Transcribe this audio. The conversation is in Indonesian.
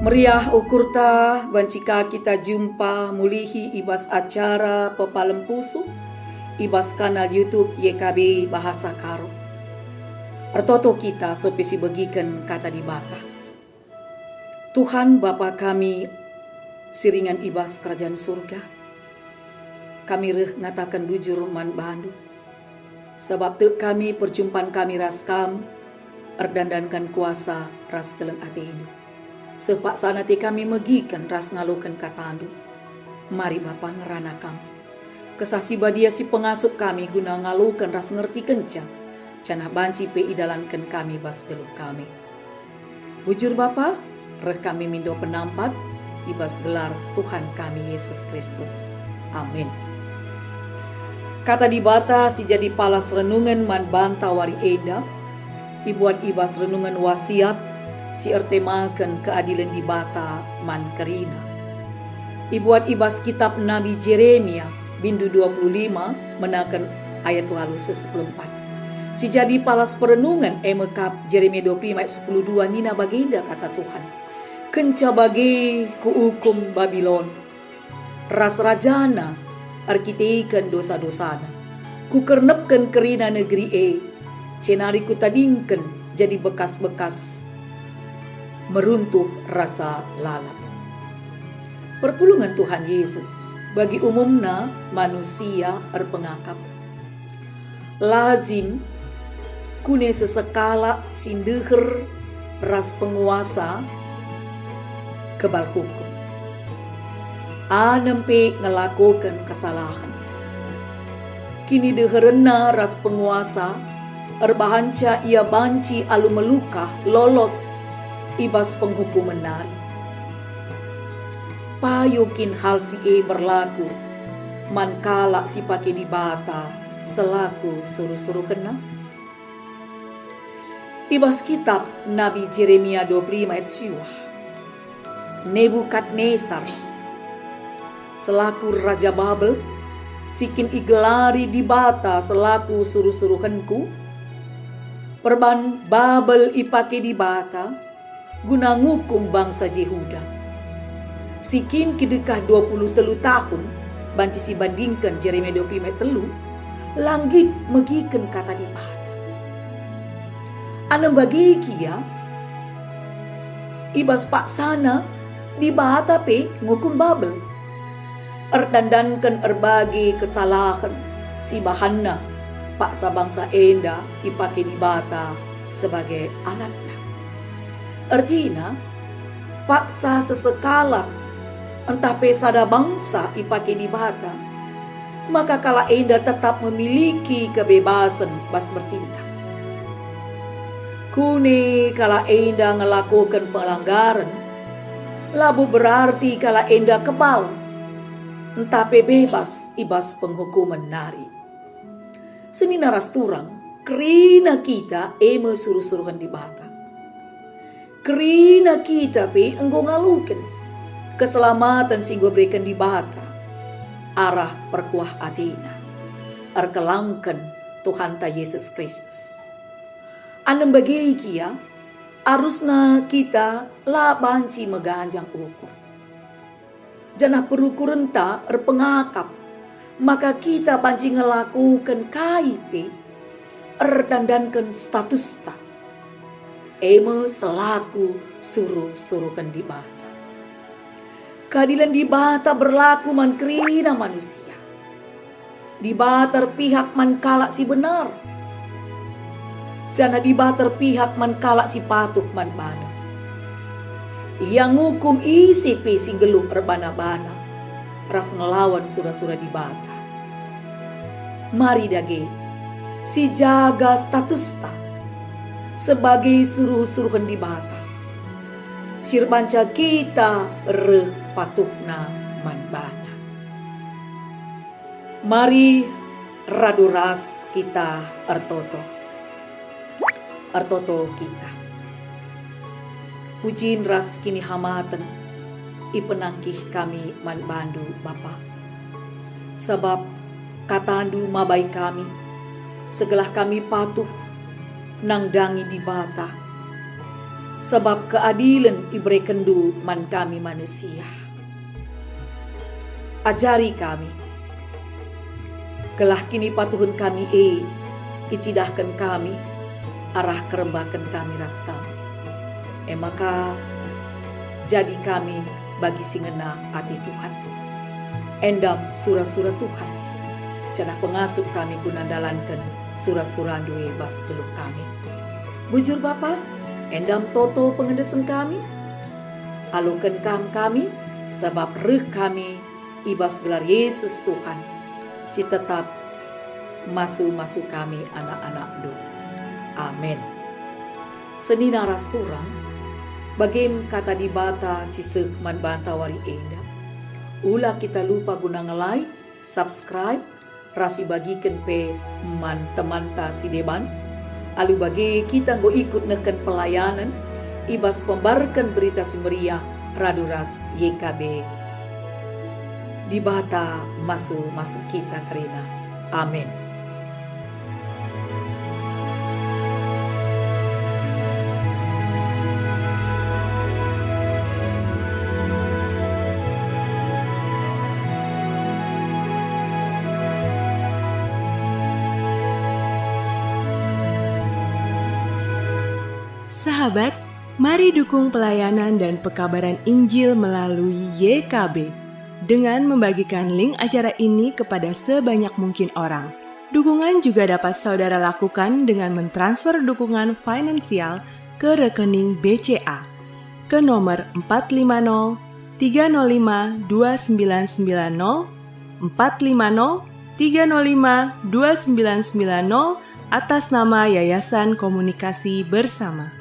Meriah ukurta bancika kita jumpa mulihi ibas acara pepalem pusu ibas kanal YouTube YKB Bahasa Karo. Artoto kita sopesi bagikan kata di bata. Tuhan Bapa kami siringan ibas kerajaan surga. Kami reh ngatakan bujur man bandu. Sebab tu kami perjumpaan kami raskam erdandankan kuasa ras keleng atenu. Sepak sana ti kami megikan ras ngalukan katandu. Mari Bapa ngeranakam. Kesasi badia si pengasup kami guna ngalukan ras ngerti kenca. Canah banci pe idalankan kami bas deluk kami. Bujur Bapa, reh kami mindo penampat ibas gelar Tuhan kami Yesus Kristus. Amin. Kata di bata si jadi palas renungan man banta wari eda. Dibuat ibas renungan wasiat si ertemakan keadilan di bata man kerina. Ibuat ibas kitab Nabi Jeremia bindu 25 menakan ayat lalu 14. Si jadi palas perenungan emekap Jeremia 25 ayat 12 nina baginda kata Tuhan. Kenca bagi kuukum Babilon. Ras rajana arkitekan dosa-dosana. Kukernepkan kerina negeri cenari kutadingkan jadi bekas-bekas meruntuh rasa lalap. Perpulungan Tuhan Yesus bagi umumna manusia erpengakap. Lazim kune sesekala sindeher ras penguasa kebal hukum. Anempe ngelakukan kesalahan. Kini deherena ras penguasa erbahanca ia banci alu meluka lolos ibas penghukuman nari. Payukin hal si berlaku mankala si pake di bata selaku suruh-suruh kena. Ibas kitab Nabi Jeremia 25 ayat siwah. Nebukadnesar selaku Raja Babel sikin igelari di bata selaku suruh-suruhanku. Perban Babel ipake di bata guna ngukum bangsa Yehuda. Sikin kidekah 23 tahun banci si bandingkan Jeremia 25 telu langgit megiken kata di bata. Anem bagi kia ibas pak sana di bata pe ngukum Babel. Erdandankan erbagi kesalahan si bahanna paksa bangsa enda ipake di bata sebagai alatnya. Artinya paksa sesekala entah pesada bangsa ipake di bata, maka kala enda tetap memiliki kebebasan bas bertindak. Kune kala enda ngelakukan pelanggaran, labu berarti kala enda kebal, entah bebas ibas penghukuman nari. Semina rasturang, kerina kita eme suruh-suruhan di bata. Kerina kita pe enggo ngalukan keselamatan singgo berikan di bata. Arah perkuah atina. Erkelangkan Tuhan ta Yesus Kristus. Anem bagi kia, arusna kita la banci meganjang ukur. Janah perukuran ta erpengakap. Maka kita banci ngelakukan KIP erdandankan status ta. Eme selaku suruh-suruhkan di bata. Keadilan di bata berlaku man kerina manusia. Di bata pihak man kalak si benar. Jana di bata pihak man kalak si patuh man bana. Yang ngukum isi pe si geluh erbana-bana. Ras ngelawan surah-surah di bata. Mari dage si jaga status ta sebagai suruh-suruhan di bata. Sirbanca kita patukna manbana. Mari raduras kita artoto kita. Pujin ras kini hamatan ipenangkih kami man bandu Bapa. Sebab katandu mabai kami, segelah kami patuh nangdangi di bata. sebab keadilan ibere kendu man kami manusia. Ajari kami, kelah kini patuhun kami icidahkan kami, arah kerembakan kami ras kami. Maka jadi kami bagi singena hati Tuhan. Endam surah-surah Tuhan, cenah pengasuh kami guna dalankan surah-surah duwe bas geluh kami. Bujur Bapa, endam toto pengendesan kami, alukan kami, sebab reh kami ibas gelar Yesus Tuhan, si tetap masuk kami anak-anak do. Amin. Senina rasturang, bagim kata di bata si segman banta wari enda. Ulah kita lupa guna nge-like, subscribe, rasi bagikan pe man teman ta si deban. Alu bagi kita go ikut neken pelayanan, ibas pembarkan berita si meriah raduras YKB. Di bata masuk kita kerina. Amin. Sahabat, mari dukung pelayanan dan pekabaran Injil melalui YKB dengan membagikan link acara ini kepada sebanyak mungkin orang. Dukungan juga dapat saudara lakukan dengan mentransfer dukungan finansial ke rekening BCA ke nomor 450 305 2990 450 305 2990 atas nama Yayasan Komunikasi Bersama.